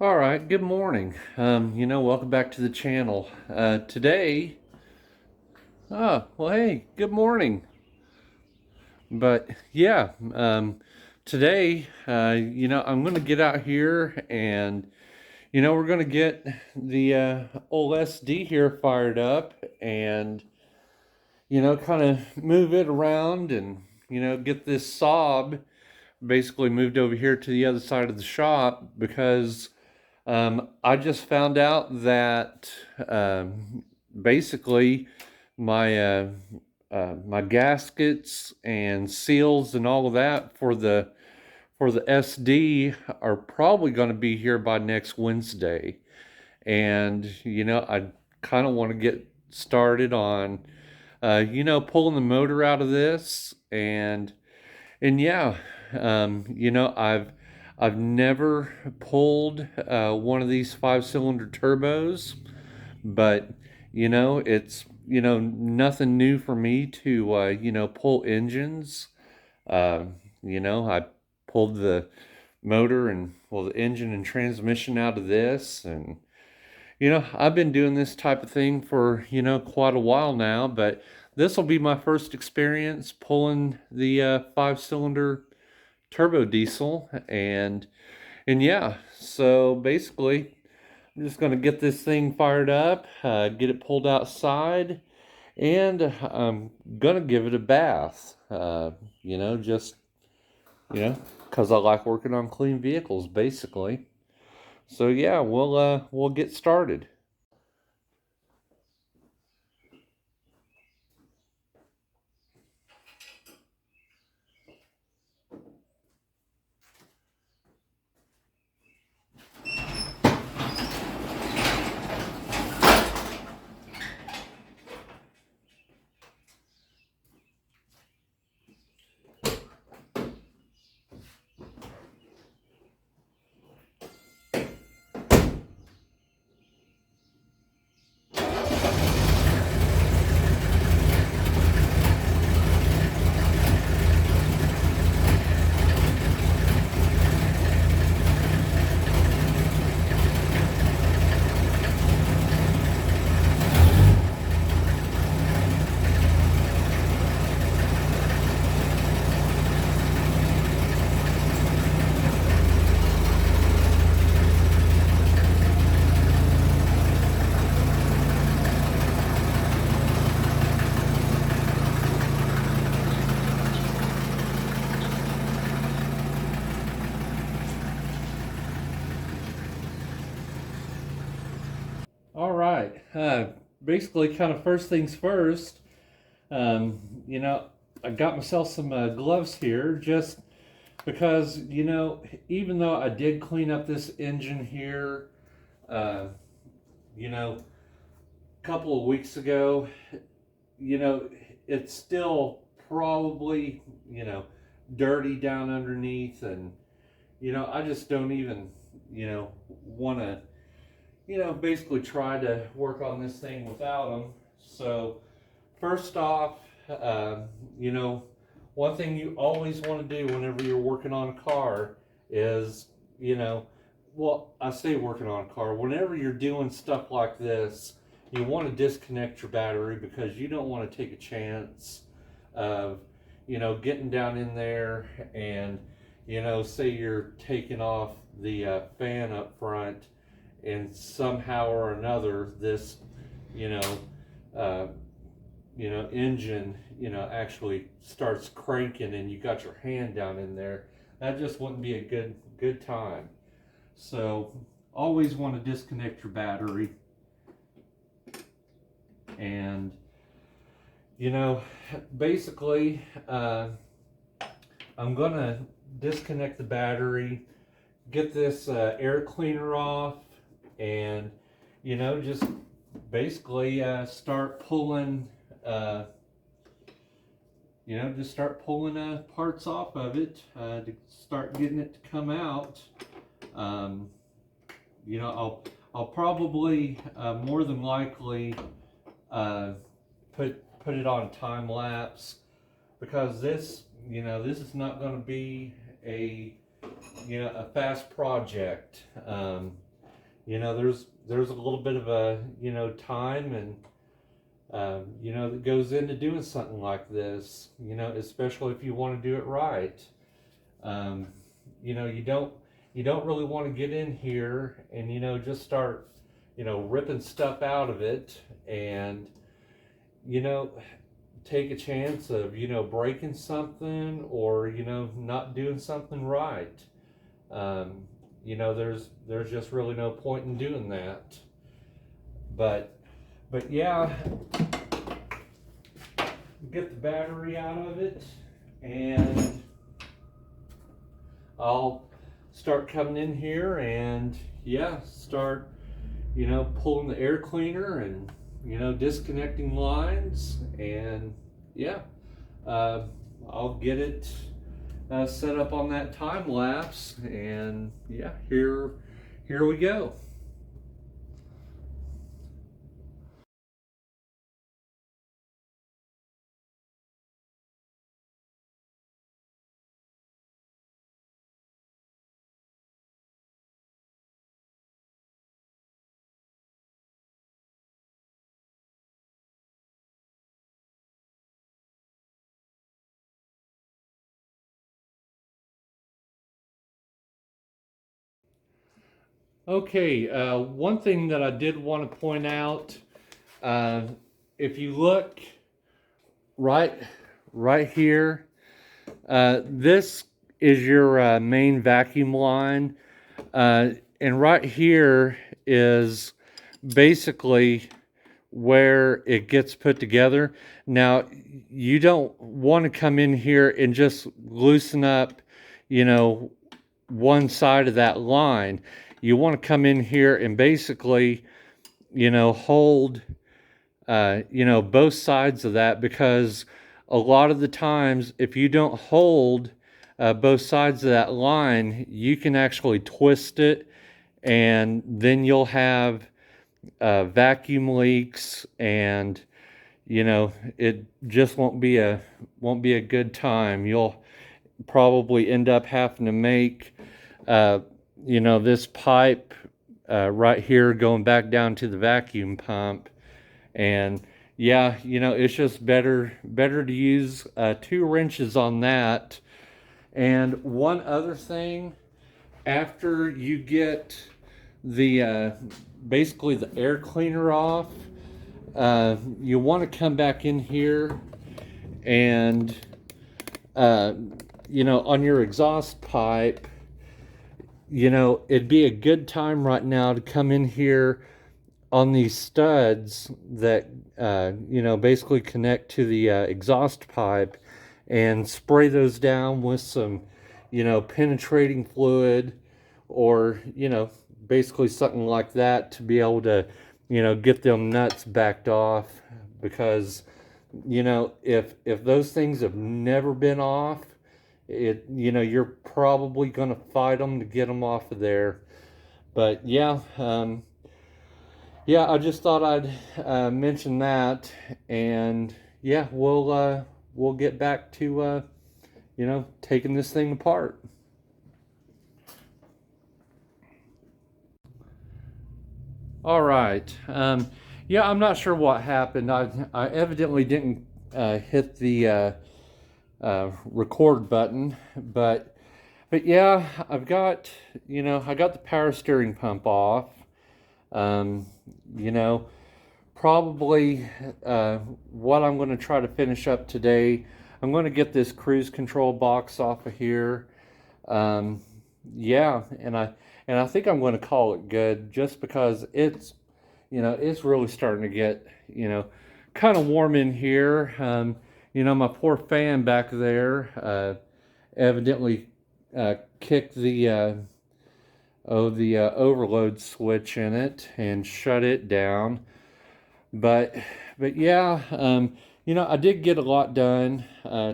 All right, good morning. Welcome back to the channel. Hey, good morning. But yeah, today, I'm going to get out here and, we're going to get the old SD here fired up and, kind of move it around and, get this Saab basically moved over here to the other side of the shop because I just found out that basically my my gaskets and seals and all of that for the SD are probably going to be here by next Wednesday, and I kind of want to get started on pulling the motor out of this and yeah, I've never pulled one of these 5-cylinder turbos, but it's nothing new for me to pull engines. Uh, I pulled the motor and the engine and transmission out of this, and I've been doing this type of thing for quite a while now, but this will be my first experience pulling the 5-cylinder turbo diesel, and yeah, so basically I'm just going to get this thing fired up, get it pulled outside, and I'm going to give it a bath. Just because I like working on clean vehicles, basically. So yeah, we'll get started. All right. Basically, kind of first things first. Um, you know, I got myself some gloves here just because, even though I did clean up this engine here, uh, a couple of weeks ago, you know, it's still probably, dirty down underneath. And, I just don't even, want to, basically try to work on this thing without them. So, first off, uh, you know, one thing you always want to do whenever you're working on a car is, I say working on a car, whenever you're doing stuff like this, you want to disconnect your battery because you don't want to take a chance of, getting down in there and, say you're taking off the fan up front and somehow or another this, you know, uh, engine, actually starts cranking and you got your hand down in there, that just wouldn't be a good time. So always want to disconnect your battery. And you know, basically, I'm gonna disconnect the battery, get this air cleaner off, and just basically start pulling uh, just start pulling parts off of it to start getting it to come out. um, I'll probably more than likely uh, put it on time lapse because this is not going to be a a fast project. there's a little bit of a, time and, that goes into doing something like this, especially if you want to do it right. Um, you don't really want to get in here and, just start, ripping stuff out of it and, you know, take a chance of, breaking something or, not doing something right. Um, there's just really no point in doing that. But yeah, get the battery out of it and I'll start coming in here and yeah, start, pulling the air cleaner and, disconnecting lines and yeah, uh, I'll get it set up on that time lapse and yeah, here we go. Okay, one thing that I did want to point out, uh, if you look right right here, this is your main vacuum line, uh, and right here is basically where it gets put together. Now, you don't want to come in here and just loosen up, you know, one side of that line. You want to come in here and basically, hold, both sides of that because a lot of the times, if you don't hold both sides of that line, you can actually twist it and then you'll have vacuum leaks and it just won't be a good time. You'll probably end up having to make uh, this pipe right here going back down to the vacuum pump. And yeah, it's just better to use 2 wrenches on that. And one other thing, after you get the basically the air cleaner off, you want to come back in here and on your exhaust pipe, it'd be a good time right now to come in here on these studs that basically connect to the exhaust pipe and spray those down with some penetrating fluid or basically something like that to be able to get them nuts backed off because if those things have never been off, you're probably going to fight them to get them off of there. But yeah, I just thought I'd mention that, and yeah, we'll get back to taking this thing apart. All right. Yeah, I'm not sure what happened. I evidently didn't hit the record button, but yeah, I got the power steering pump off. Um, you know, Probably what I'm going to try to finish up today. I'm going to get this cruise control box off of here. Um, yeah, and I think I'm going to call it good just because it's really starting to get kind of warm in here. My poor fan back there evidently kicked the overload switch in it and shut it down. But yeah, I did get a lot done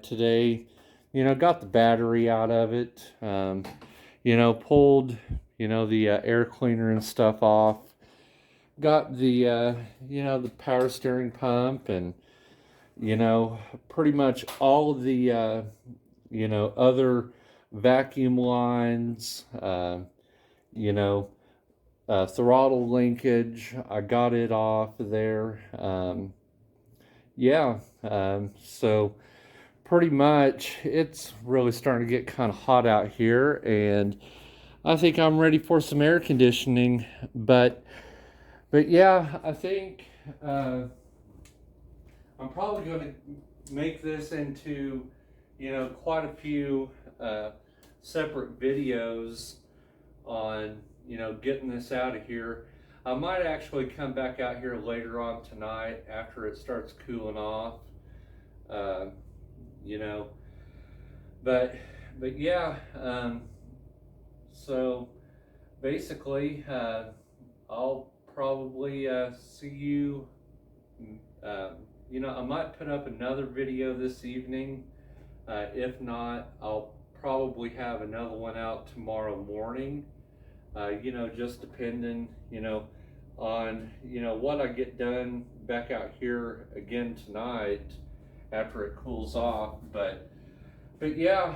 today. Got the battery out of it. Pulled the air cleaner and stuff off. Got the power steering pump and pretty much all of the other vacuum lines. You know throttle linkage. I got it off there. Yeah, so pretty much it's really starting to get kind of hot out here, and I think I'm ready for some air conditioning. But yeah, I think I'm probably going to make this into, quite a few separate videos on, getting this out of here. I might actually come back out here later on tonight after it starts cooling off, uh, you know, but yeah, so basically, I'll probably see you, I might put up another video this evening. If not, I'll probably have another one out tomorrow morning. Just depending, on, what I get done back out here again tonight after it cools off. But yeah,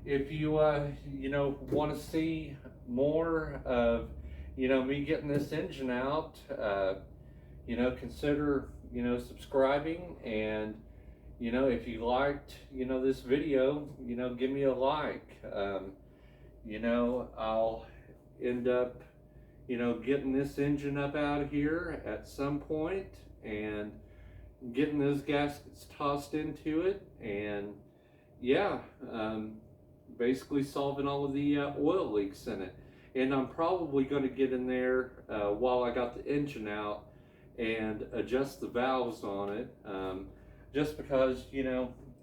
if you, want to see more of, me getting this engine out, consider, subscribing. And, if you liked, this video, give me a like. I'll end up, getting this engine up out of here at some point and getting those gaskets tossed into it. And yeah, basically solving all of the oil leaks in it. And I'm probably going to get in there while I got the engine out and adjust the valves on it, just because,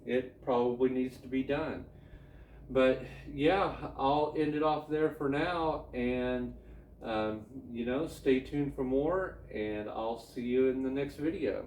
it probably needs to be done. But yeah, I'll end it off there for now, and stay tuned for more, and I'll see you in the next video.